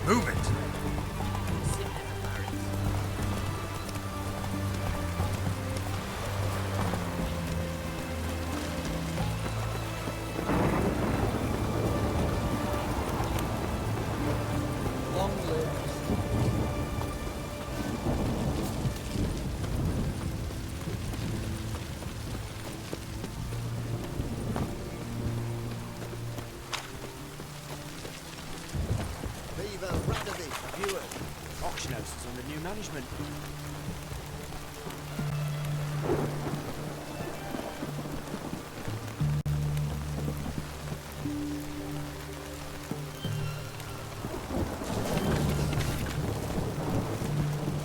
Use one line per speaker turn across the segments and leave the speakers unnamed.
Move it!
Auction house is under new management.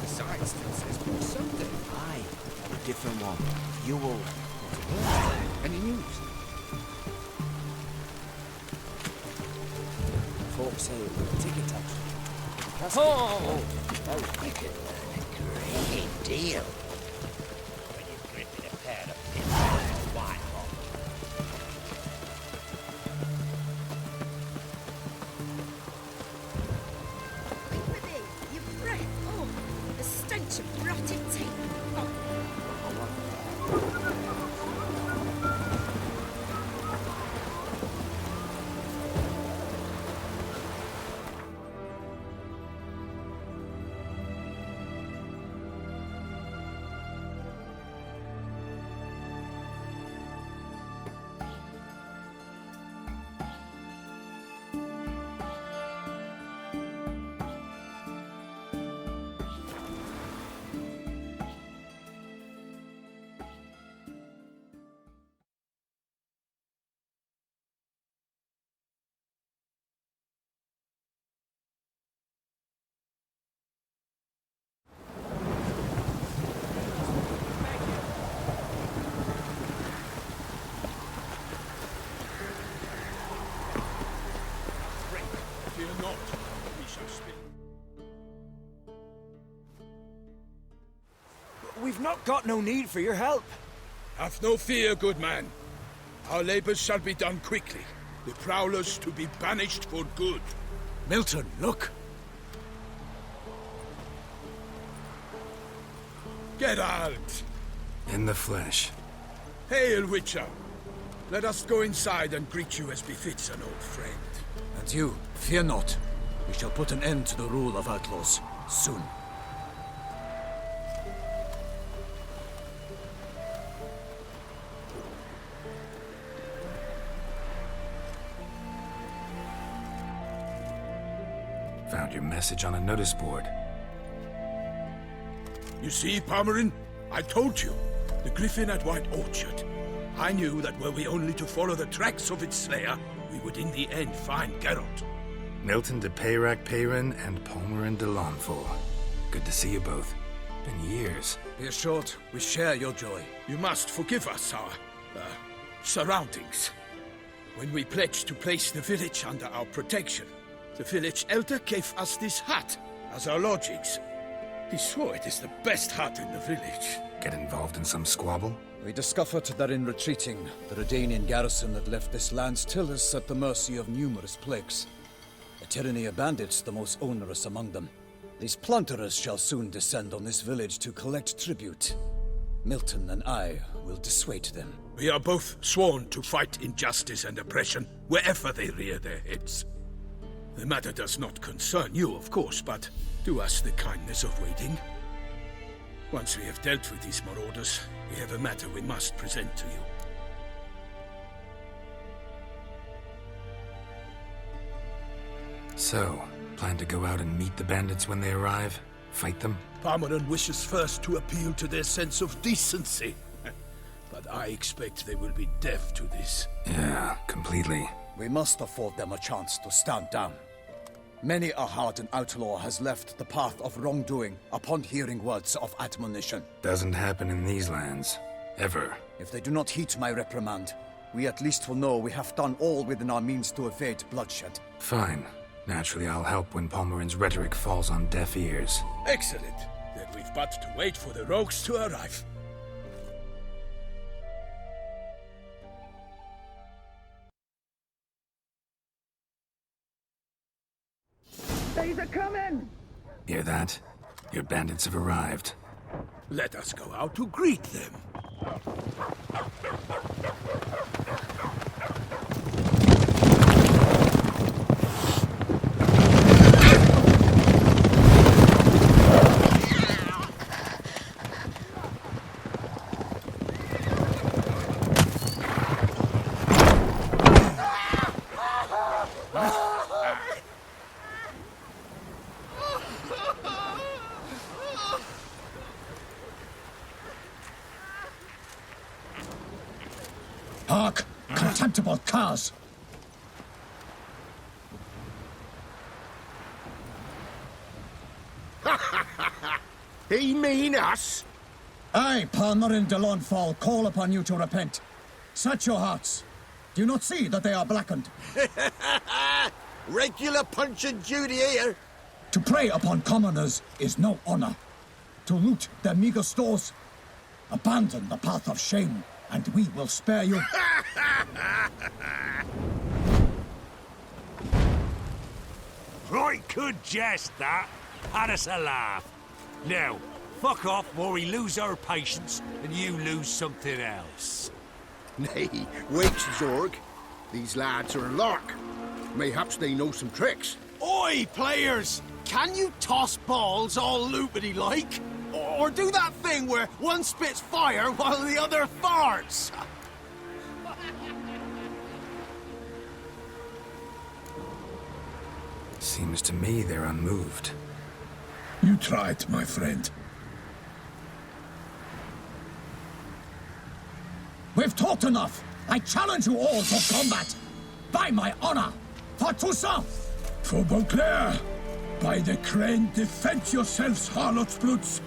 The sign still says book something.
Aye, a different one. You will.
Any news?
Folks say the ticket tax.
Oh!
You could learn a great deal when you're gripping a pair of pistols in Whitehall.
Quick with it! Your breath! Oh! The stench of rotted teeth! Oh.
Fear not, we shall speak.
We've not got no need for your help.
Have no fear, good man. Our labors shall be done quickly. The prowlers to be banished for good.
Milton, look!
Geralt!
In the flesh.
Hail, Witcher! Let us go inside and greet you as befits an old friend.
And you, fear not. We shall put an end to the rule of outlaws, soon. Found your message on a notice board.
You see, Palmerin? I told you. The griffin at White Orchard. I knew that were we only to follow the tracks of its slayer, we would in the end find Geralt.
Milton de Peyrac Peyrin and Palmerin de Lawnfall. Good to see you both. Been years. Be assured, we share your joy.
You must forgive us our, surroundings. When we pledged to place the village under our protection, the village elder gave us this hut as our lodgings. He swore it is the best hut in the village.
Get involved in some squabble?
We discovered that in retreating, the Redanian garrison that left this land still is at the mercy of numerous plagues. A tyranny of bandits, the most onerous among them. These plunderers shall soon descend on this village to collect tribute. Milton and I will dissuade them.
We are both sworn to fight injustice and oppression wherever they rear their heads. The matter does not concern you, of course, but do us the kindness of waiting. Once we have dealt with these marauders, we have a matter we must present to you.
So, plan to go out and meet the bandits when they arrive? Fight them?
Palmerin wishes first to appeal to their sense of decency. But I expect they will be deaf to this.
Yeah, completely.
We must afford them a chance to stand down. Many a hardened outlaw has left the path of wrongdoing upon hearing words of admonition.
Doesn't happen in these lands. Ever.
If they do not heed my reprimand, we at least will know we have done all within our means to evade bloodshed.
Fine. Naturally, I'll help when Palmerin's rhetoric falls on deaf ears.
Excellent. Then we've but to wait for the rogues to arrive.
They's a-coming!
Hear that? Your bandits have arrived.
Let us go out to greet them.
Hark! Contemptible curs!
He mean us?
I, Palmer and de Launfal, call upon you to repent. Set your hearts. Do you not see that they are blackened?
Regular punch and duty here.
To prey upon commoners is no honor. To loot their meager stores, abandon the path of shame, and we will spare you.
Right good jest, that. Had us a laugh. Now, fuck off before we lose our patience and you lose something else.
Nay, wait, Zorg. These lads are a lark. Mayhaps they know some tricks.
Oi, players! Can you toss balls all loopity-like? Or do that thing where one spits fire while the other farts?
Seems to me they're unmoved.
You tried, my friend.
We've talked enough. I challenge you all to combat. By my honor, for Toussaint!
For Beauclair, by the crane, defend yourselves, harlots' bloods.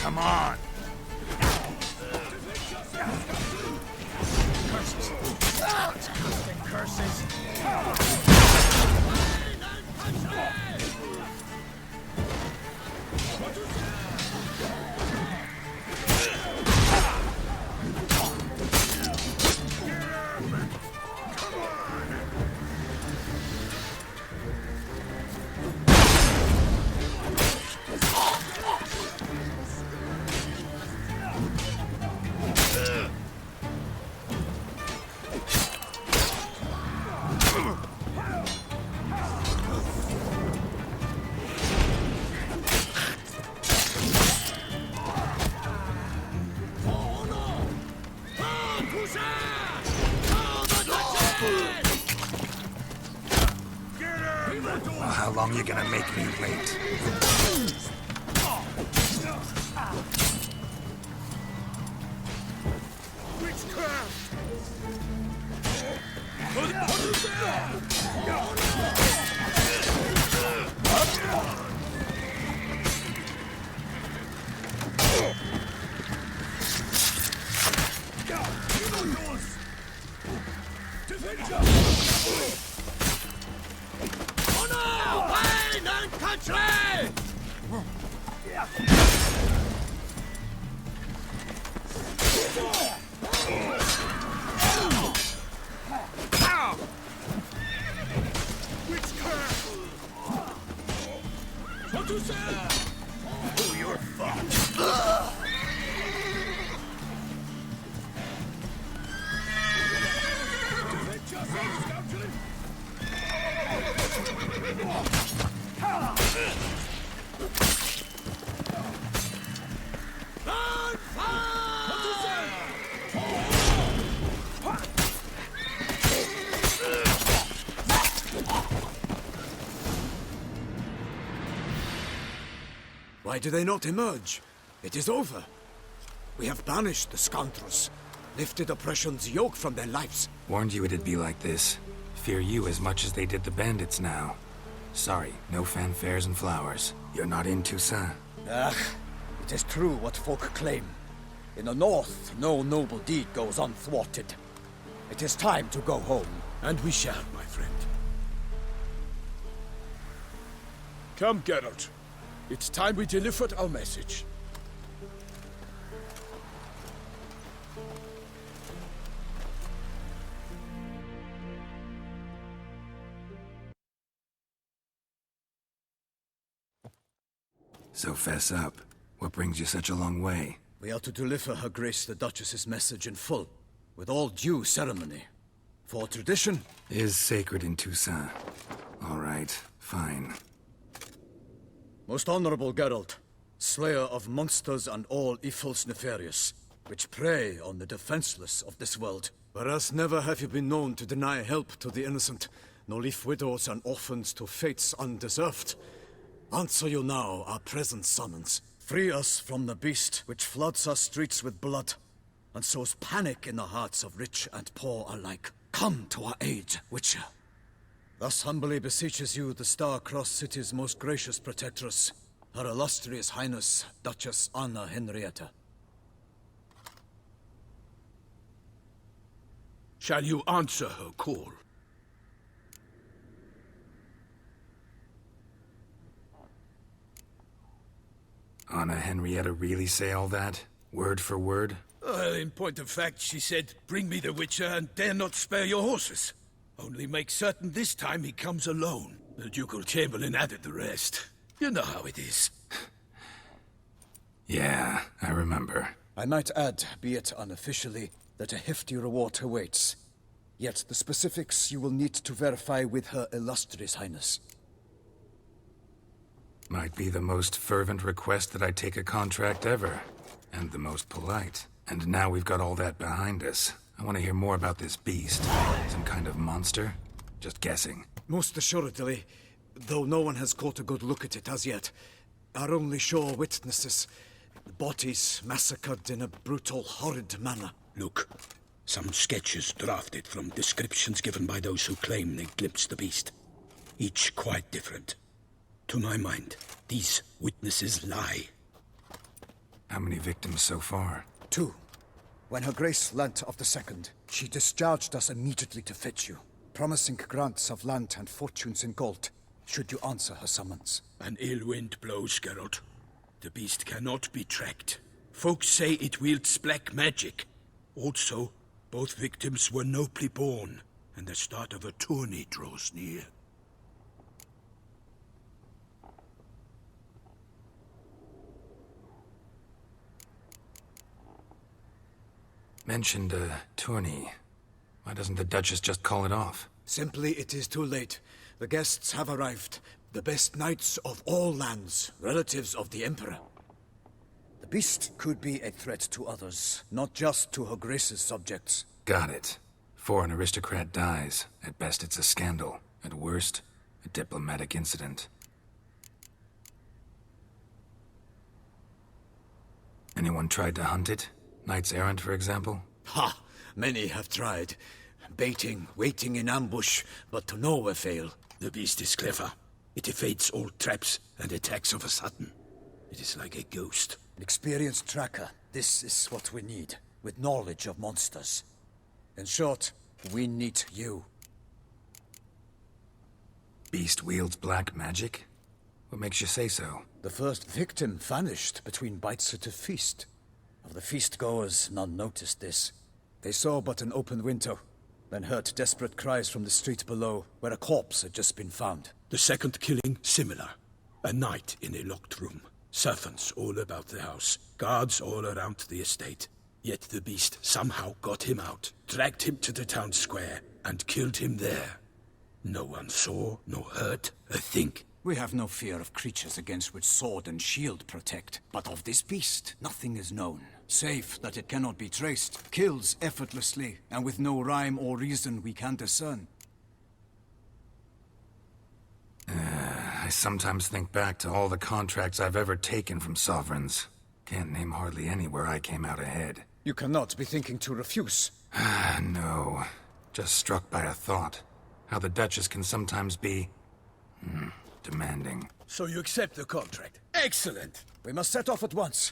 Come on! Well, how long you gonna make me wait?
Why do they not emerge? It is over. We have banished the scoundrels, lifted oppression's yoke from their lives.
Warned you it'd be like this. Fear you as much as they did the bandits now. Sorry, no fanfares and flowers. You're not in Toussaint.
Ah, it is true what folk claim. In the north, no noble deed goes unthwarted. It is time to go home.
And we shall, my friend. Come, Geralt. It's time we delivered our message.
So fess up. What brings you such a long way?
We are to deliver Her Grace the Duchess's message in full, with all due ceremony. For tradition
is sacred in Toussaint. All right, fine.
Most honorable Geralt, slayer of monsters and all evils nefarious, which prey on the defenseless of this world. Whereas never have you been known to deny help to the innocent, nor leave widows and orphans to fates undeserved. Answer you now our present summons. Free us from the beast which floods our streets with blood, and sows panic in the hearts of rich and poor alike. Come to our aid, Witcher. Thus humbly beseeches you the Star-Crossed City's most gracious protectress, Her Illustrious Highness, Duchess Anna Henrietta.
Shall you answer her call?
Anna Henrietta really say all that? Word for word?
In point of fact, she said, bring me the Witcher and dare not spare your horses. Only make certain this time he comes alone. The Ducal Chamberlain added the rest. You know how it is.
Yeah, I remember.
I might add, be it unofficially, that a hefty reward awaits. Yet the specifics you will need to verify with Her Illustrious Highness.
Might be the most fervent request that I take a contract ever. And the most polite. And now we've got all that behind us. I want to hear more about this beast. Some kind of monster? Just guessing.
Most assuredly, though no one has caught a good look at it as yet. Our only sure witnesses. Bodies massacred in a brutal, horrid manner.
Look, some sketches drafted from descriptions given by those who claim they glimpsed the beast. Each quite different. To my mind, these witnesses lie.
How many victims so far?
2. When Her Grace learnt of the second, she discharged us immediately to fetch you, promising grants of land and fortunes in gold, should you answer her summons.
An ill wind blows, Geralt. The beast cannot be tracked. Folks say it wields black magic. Also, both victims were nobly born, and the start of a tourney draws near.
Mentioned a tourney. Why doesn't the Duchess just call it off?
Simply, it is too late. The guests have arrived. The best knights of all lands, relatives of the Emperor. The beast could be a threat to others, not just to Her Grace's subjects.
Got it. Before an aristocrat dies, at best it's a scandal. At worst, a diplomatic incident. Anyone tried to hunt it? Knights errant, for example?
Ha! Many have tried. Baiting, waiting in ambush, but to no avail.
The beast is clever. It evades all traps and attacks of a sudden. It is like a ghost.
An experienced tracker. This is what we need, with knowledge of monsters. In short, we need you.
Beast wields black magic? What makes you say so?
The first victim vanished between bites at a feast. Of the feast-goers, none noticed this. They saw but an open window, then heard desperate cries from the street below, where a corpse had just been found.
The second killing, similar. A night in a locked room. Servants all about the house. Guards all around the estate. Yet the beast somehow got him out, dragged him to the town square, and killed him there. No one saw, nor heard a thing.
We have no fear of creatures against which sword and shield protect. But of this beast, nothing is known. Save that it cannot be traced, kills effortlessly, and with no rhyme or reason we can discern.
I sometimes think back to all the contracts I've ever taken from sovereigns. Can't name hardly any where I came out ahead.
You cannot be thinking to refuse.
No. Just struck by a thought. How the Duchess can sometimes be... demanding.
So you accept the contract? Excellent!
We must set off at once.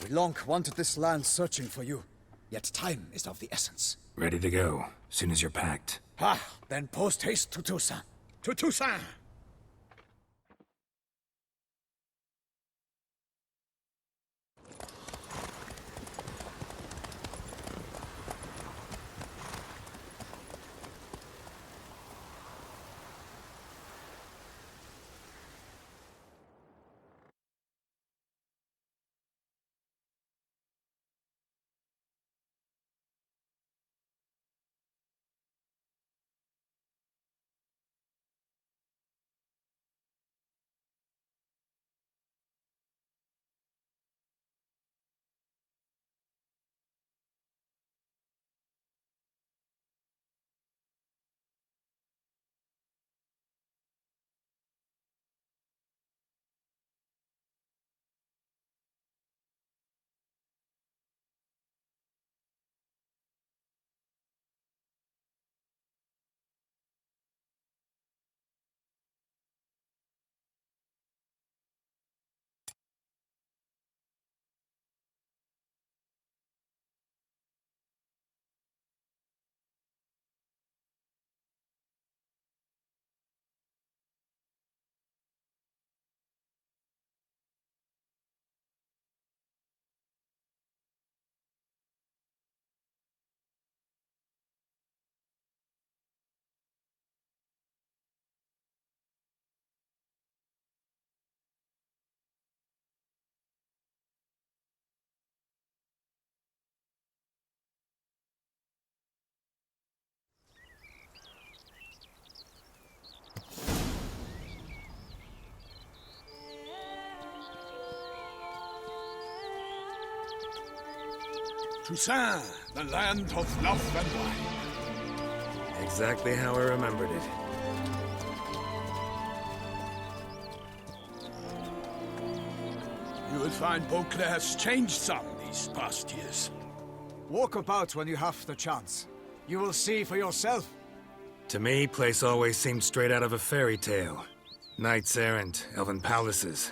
We long wanted this land searching for you, yet time is of the essence.
Ready to go, soon as you're packed.
Then post haste to Toussaint.
To Toussaint! Toussaint, the land of love and wine.
Exactly how I remembered it.
You will find Beauclair has changed some these past years.
Walk about when you have the chance. You will see for yourself.
To me, place always seemed straight out of a fairy tale. Knights errant, elven palaces.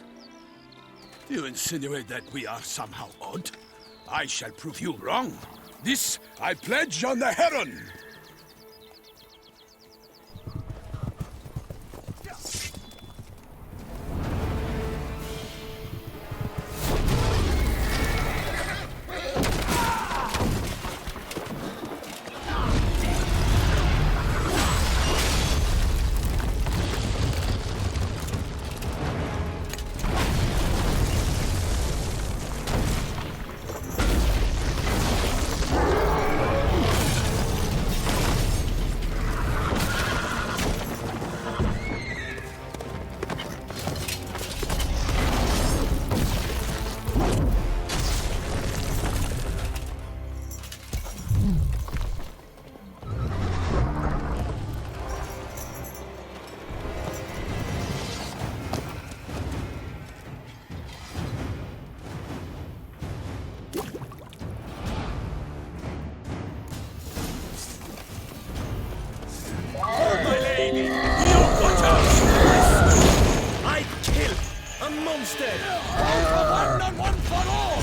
You insinuate that we are somehow odd? I shall prove you wrong. This I pledge on the Heron.
I kill a monster! All for one and one for all!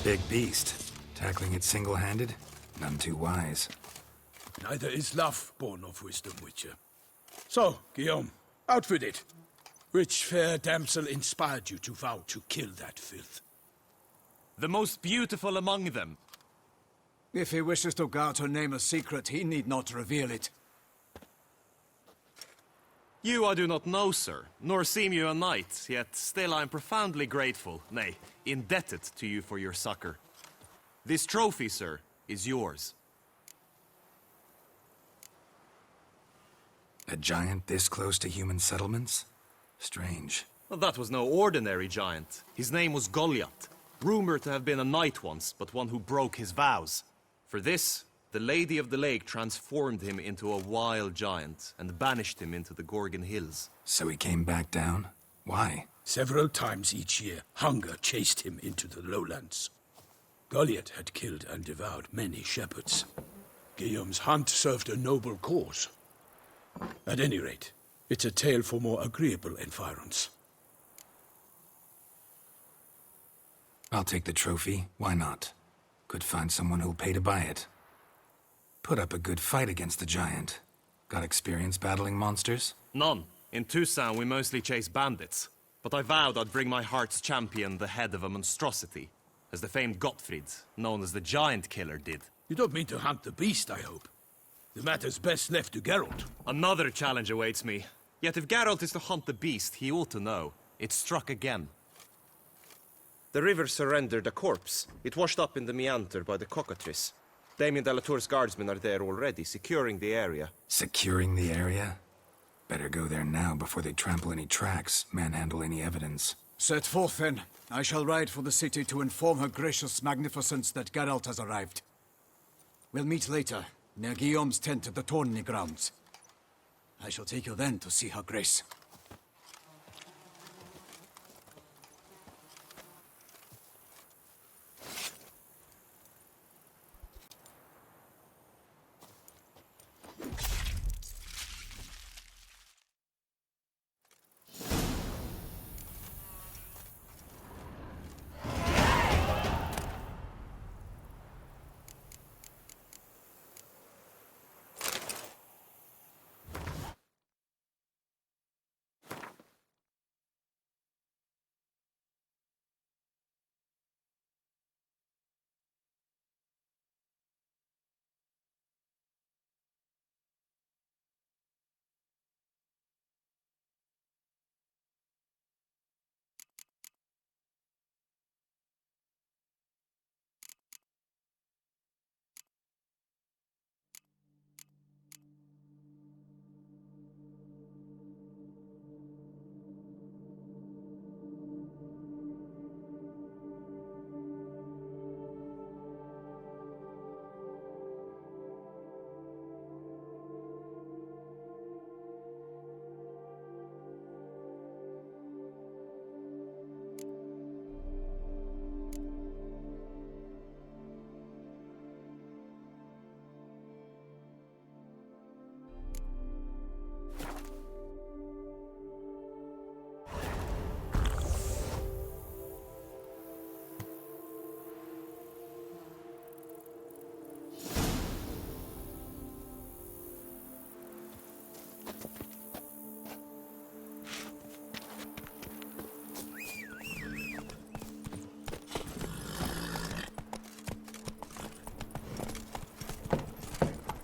big beast. Tackling it single-handed? None too wise.
Neither is love born of wisdom, Witcher. So, Guillaume, out with it. Which fair damsel inspired you to vow to kill that filth?
The most beautiful among them.
If he wishes to guard her name a secret, he need not reveal it.
You I do not know, sir, nor seem you a knight, yet still I am profoundly grateful, nay, indebted to you for your succor. This trophy, sir, is yours.
A giant this close to human settlements? Strange.
Well, that was no ordinary giant. His name was Goliath, rumored to have been a knight once, but one who broke his vows. For this, the Lady of the Lake transformed him into a wild giant and banished him into the Gorgon Hills.
So he came back down? Why?
Several times each year, hunger chased him into the lowlands. Goliath had killed and devoured many shepherds. Guillaume's hunt served a noble cause. At any rate, it's a tale for more agreeable environs.
I'll take the trophy. Why not? Could find someone who'll pay to buy it. Put up a good fight against the giant. Got experience battling monsters?
None. In Toussaint, we mostly chase bandits. But I vowed I'd bring my heart's champion the head of a monstrosity, as the famed Gottfried, known as the Giant Killer, did.
You don't mean to hunt the beast, I hope. The matter's best left to Geralt.
Another challenge awaits me. Yet if Geralt is to hunt the beast, he ought to know. It struck again.
The river surrendered a corpse. It washed up in the meander by the cockatrice. Damien de la Tour's guardsmen are there already, securing the area.
Securing the area? Better go there now before they trample any tracks, manhandle any evidence.
Set forth, then. I shall ride for the city to inform her gracious magnificence that Geralt has arrived. We'll meet later, near Guillaume's tent at the tourney grounds. I shall take you then to see her grace.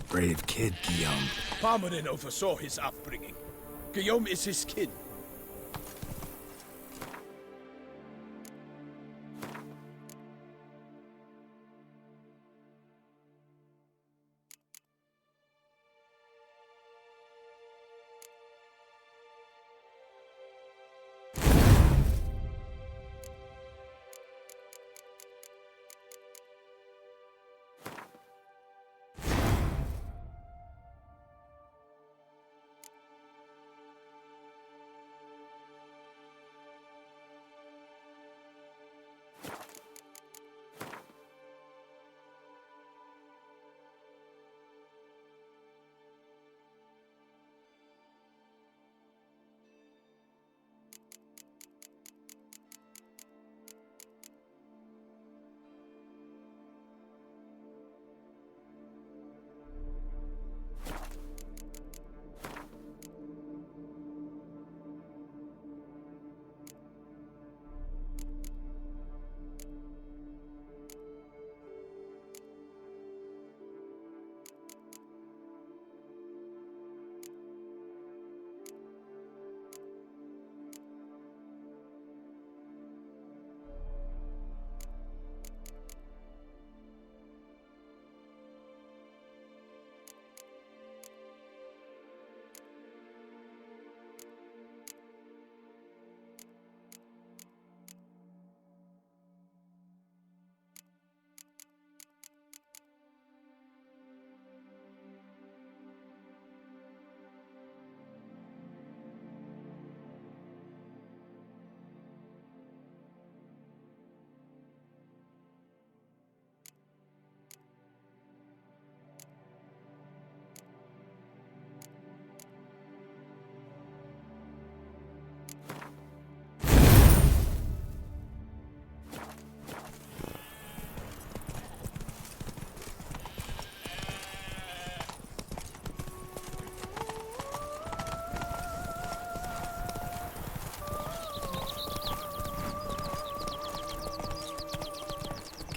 Brave kid, Guillaume.
Parmanin oversaw his upbringing. Guillaume is his kin.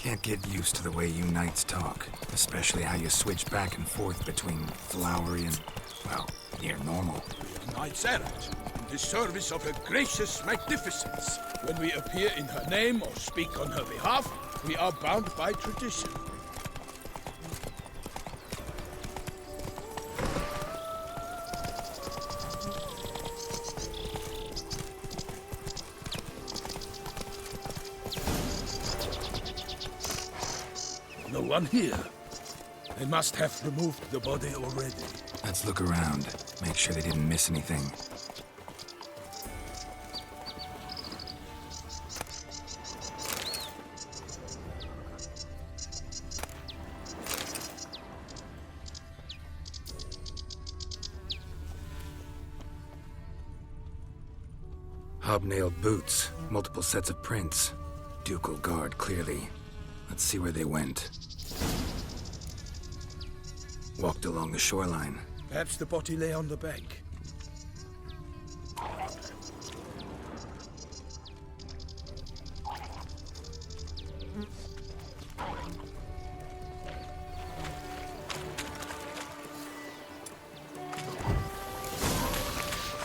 Can't get used to the way you knights talk, especially how you switch back and forth between flowery and, well, near normal.
Knights errant, in the service of her gracious magnificence. When we appear in her name or speak on her behalf, we are bound by tradition. No one here. They must have removed the body already.
Let's look around. Make sure they didn't miss anything. Hobnailed boots, multiple sets of prints. Ducal guard, clearly. Let's see where they went. Walked along the shoreline.
Perhaps the body lay on the bank.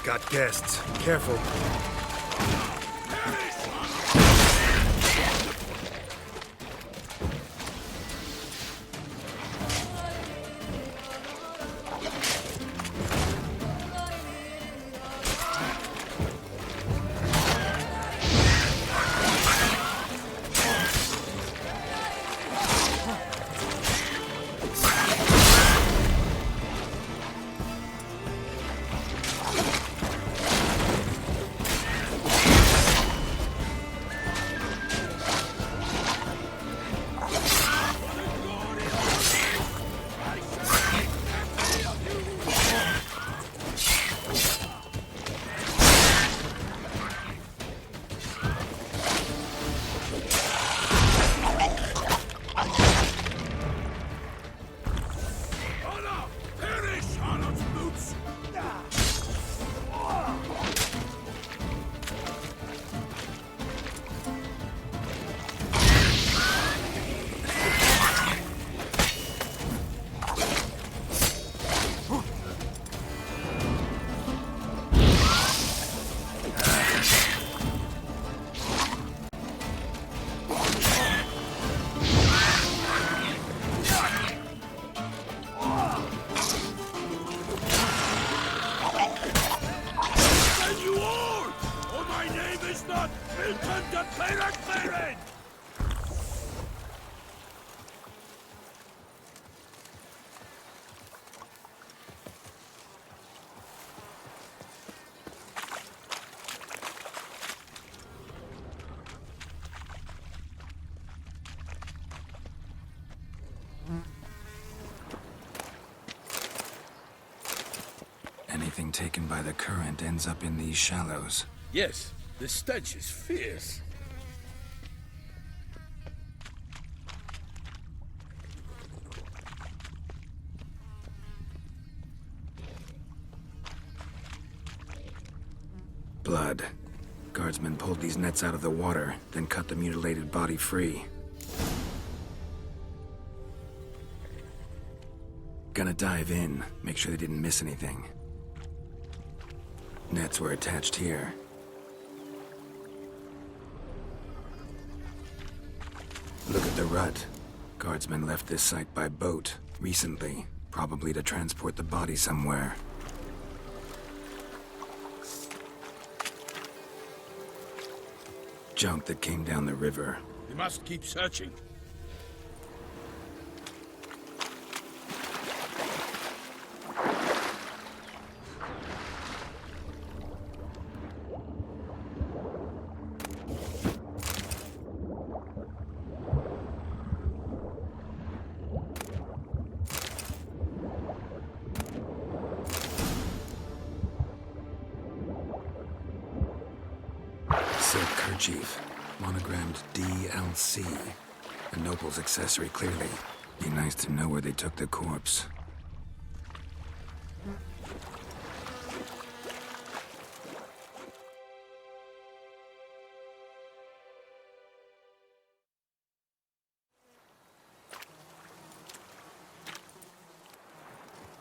Got guests. Careful. Anything taken by the current ends up in these shallows.
Yes, the stench is fierce.
Blood. Guardsmen pulled these nets out of the water, then cut the mutilated body free. Gonna dive in, make sure they didn't miss anything. Nets were attached here. Look at the rut. Guardsmen left this site by boat recently, probably to transport the body somewhere. Junk that came down the river.
We must keep searching.
Silk kerchief, monogrammed DLC. A noble's accessory, clearly. Be nice to know where they took the corpse.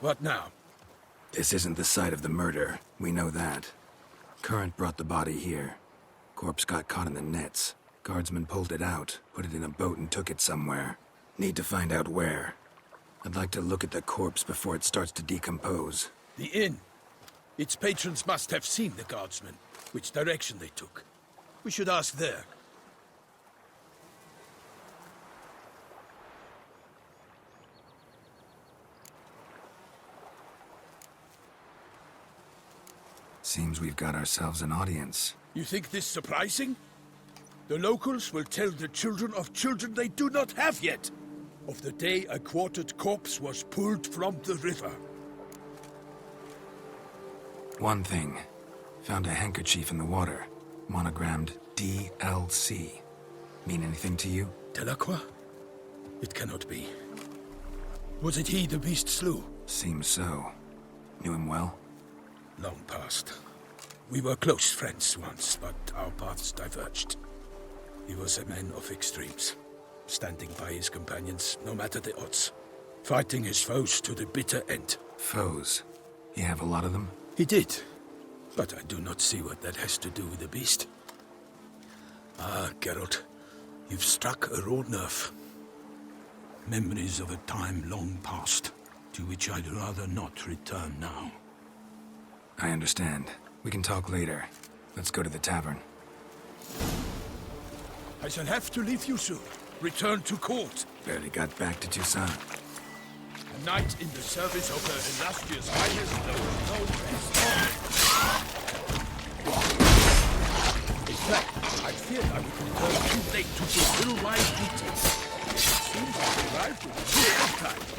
What now?
This isn't the site of the murder. We know that. Current brought the body here. Corpse got caught in the nets. Guardsmen pulled it out, put it in a boat and took it somewhere. Need to find out where. I'd like to look at the corpse before it starts to decompose.
The inn. Its patrons must have seen the guardsmen, which direction they took. We should ask there.
Seems we've got ourselves an audience.
You think this surprising? The locals will tell the children of children they do not have yet, of the day a quartered corpse was pulled from the river.
One thing. Found a handkerchief in the water. Monogrammed DLC. Mean anything to you?
Delacroix? It cannot be. Was it he the beast slew?
Seems so. Knew him well?
Long past. We were close friends once, but our paths diverged. He was a man of extremes, standing by his companions, no matter the odds. Fighting his foes to the bitter end.
Foes? You have a lot of them?
He did, but I do not see what that has to do with the beast. Ah, Geralt, you've struck a raw nerve. Memories of a time long past, to which I'd rather not return now.
I understand. We can talk later. Let's go to the tavern.
I shall have to leave you soon. Return to court.
Barely got back to Toussaint.
A knight in the service of her illustrious highness knows no rest. In fact, I feared I would return too late to fulfill my duties. It seems I've arrived at the right time.